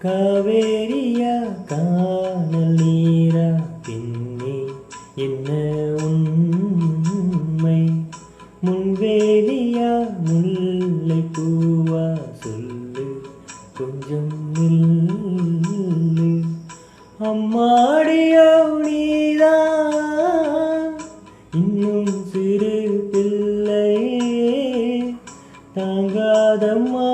காவேரியா காணல் நீரா பின்னே என்ன உண்மை முன்வேலியா முல்லை பூவா சொல்லு கொஞ்சம் நில்லு அம்மாடியோ நீதான் இன்னும் சிறு பிள்ளை தாங்காதம்மா